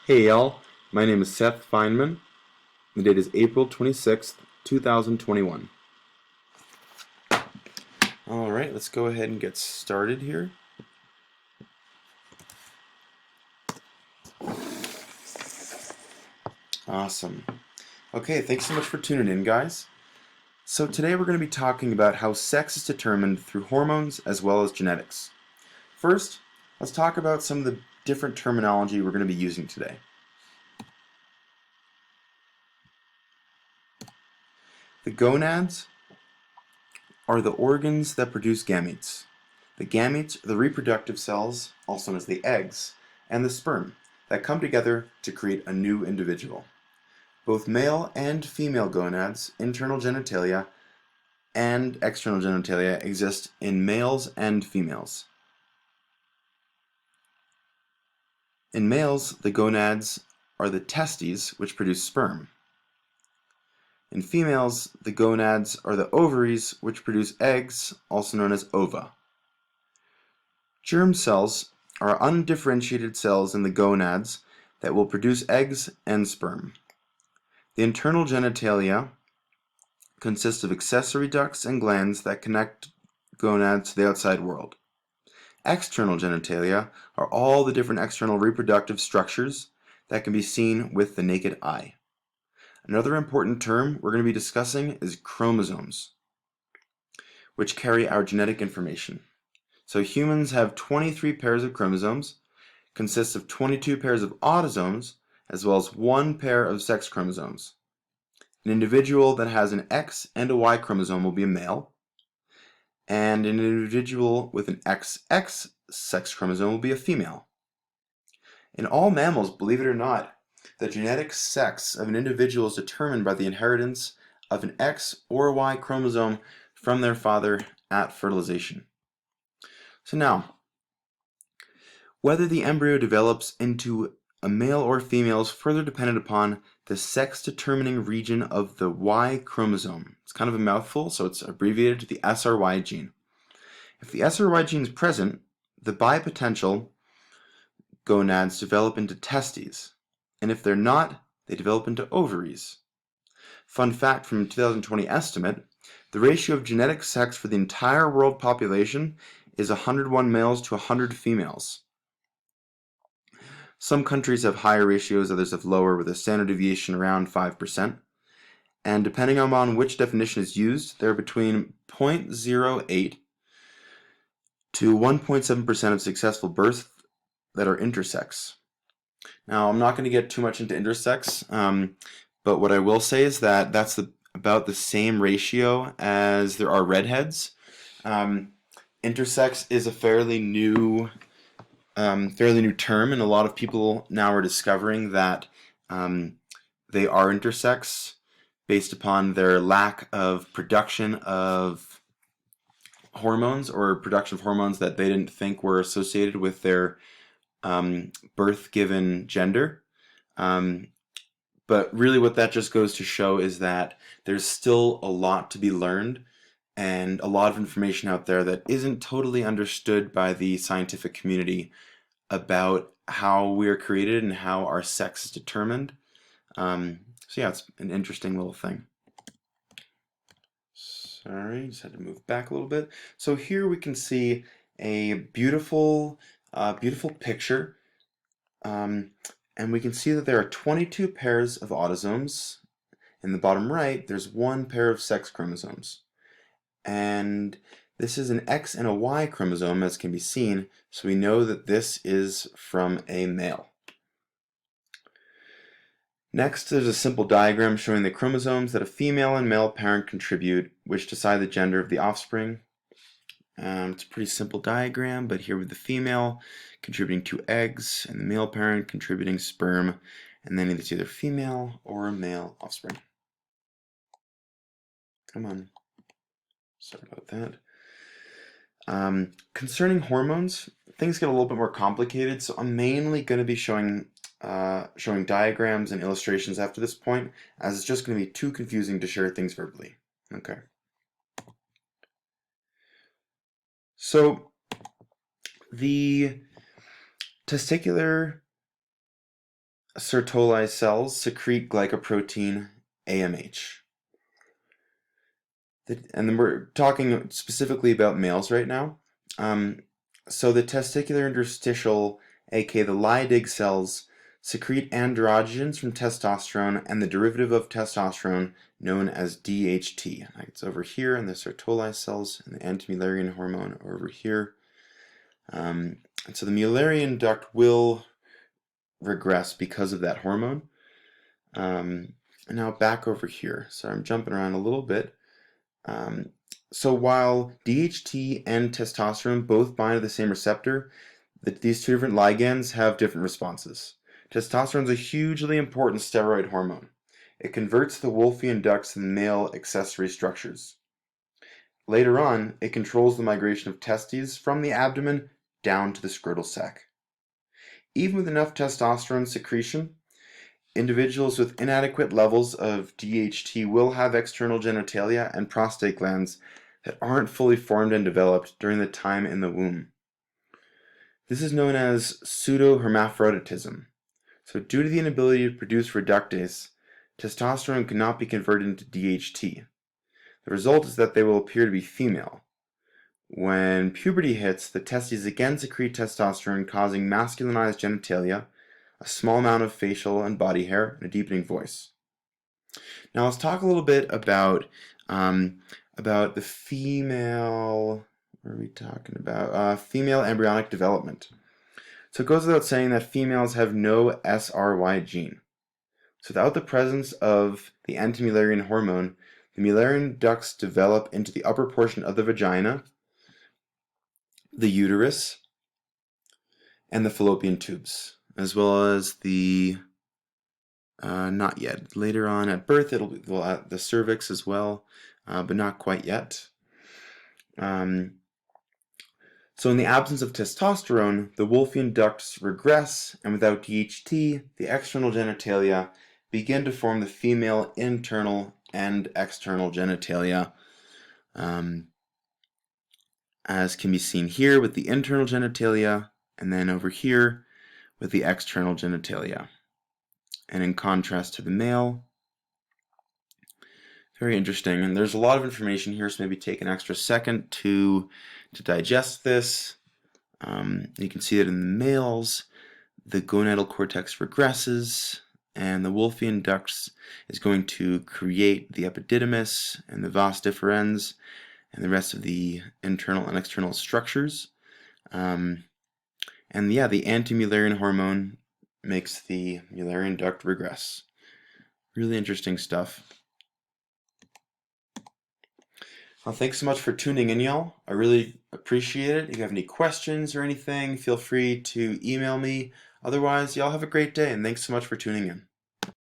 Hey y'all, my name is Seth Feynman. The date is April 26th, 2021. Alright, let's go ahead and get started here. Awesome. Okay, thanks so much for tuning in, guys. So today we're going to be talking about how sex is determined through hormones as well as genetics. First, let's talk about some of the different terminology we're going to be using today. The gonads are the organs that produce gametes. The gametes are the reproductive cells, also known as the eggs, and the sperm that come together to create a new individual. Both male and female gonads, internal genitalia, and external genitalia exist in males and females. In males, the gonads are the testes, which produce sperm. In females, the gonads are the ovaries, which produce eggs, also known as ova. Germ cells are undifferentiated cells in the gonads that will produce eggs and sperm. The internal genitalia consist of accessory ducts and glands that connect gonads to the outside world. External genitalia are all the different external reproductive structures that can be seen with the naked eye. Another important term we're going to be discussing is chromosomes, which carry our genetic information. So humans have 23 pairs of chromosomes, consists of 22 pairs of autosomes, as well as one pair of sex chromosomes. An individual that has an X and a Y chromosome will be a male, and an individual with an XX sex chromosome will be a female. In all mammals, believe it or not, the genetic sex of an individual is determined by the inheritance of an X or Y chromosome from their father at fertilization. So now, whether the embryo develops into a male or female is further dependent upon the sex-determining region of the Y chromosome. It's kind of a mouthful, so it's abbreviated to the SRY gene. If the SRY gene is present, the bipotential gonads develop into testes, and if they're not, they develop into ovaries. Fun fact from a 2020 estimate, the ratio of genetic sex for the entire world population is 101 males to 100 females. Some countries have higher ratios, others have lower, with a standard deviation around 5%. And depending on which definition is used, they're between 0.08 to 1.7% of successful births that are intersex. Now, I'm not going to get too much into intersex, but what I will say is that that's about the same ratio as there are redheads. Intersex is a fairly new term, and a lot of people now are discovering that they are intersex based upon their lack of production of hormones or production of hormones that they didn't think were associated with their birth-given gender. But really what that just goes to show is that there's still a lot to be learned and a lot of information out there that isn't totally understood by the scientific community about how we are created and how our sex is determined. So yeah, it's an interesting little thing. Sorry, just had to move back a little bit. So here we can see a beautiful picture, and we can see that there are 22 pairs of autosomes. In the bottom right, there's one pair of sex chromosomes. And this is an X and a Y chromosome, as can be seen, so we know that this is from a male. Next, there's a simple diagram showing the chromosomes that a female and male parent contribute, which decide the gender of the offspring. It's a pretty simple diagram, but here with the female contributing 2 eggs and the male parent contributing sperm, and then it's either female or male offspring. Come on. Sorry about that. Concerning hormones, things get a little bit more complicated, so I'm mainly going to be showing diagrams and illustrations after this point, as it's just going to be too confusing to share things verbally. Okay. So the testicular Sertoli cells secrete glycoprotein AMH. And then we're talking specifically about males right now. So the testicular interstitial, aka the Leydig cells, secrete androgens from testosterone and the derivative of testosterone known as DHT. It's over here in the Sertoli cells, and the anti-Mullerian hormone over here. And so the Mullerian duct will regress because of that hormone. And now back over here. So I'm jumping around a little bit. So while DHT and testosterone both bind to the same receptor, these two different ligands have different responses. Testosterone is a hugely important steroid hormone. It converts the Wolffian ducts into male accessory structures. Later on, it controls the migration of testes from the abdomen down to the scrotal sac. Even with enough testosterone secretion, individuals with inadequate levels of DHT will have external genitalia and prostate glands that aren't fully formed and developed during the time in the womb. This is known as pseudohermaphroditism. So due to the inability to produce reductase, testosterone cannot be converted into DHT. The result is that they will appear to be female. When puberty hits, the testes again secrete testosterone, causing masculinized genitalia, a small amount of facial and body hair, and a deepening voice. Now let's talk a little bit about the female. What are we talking about? Female embryonic development. So it goes without saying that females have no SRY gene. So without the presence of the anti-Mullerian hormone, the Mullerian ducts develop into the upper portion of the vagina, the uterus, and the fallopian tubes, as well as the not yet. Later on at birth, it'll be the cervix as well, but not quite yet. So in the absence of testosterone, the Wolffian ducts regress, and without DHT, the external genitalia begin to form the female internal and external genitalia, as can be seen here with the internal genitalia, and then over here with the external genitalia. And in contrast to the male, very interesting. And there's a lot of information here, so maybe take an extra second to digest this. You can see that in the males, the gonadal cortex regresses, and the Wolffian ducts is going to create the epididymis and the vas deferens and the rest of the internal and external structures. And yeah, the anti-Mullerian hormone makes the Mullerian duct regress. Really interesting stuff. Well, thanks so much for tuning in, y'all. I really appreciate it. If you have any questions or anything, feel free to email me. Otherwise, y'all have a great day, and thanks so much for tuning in.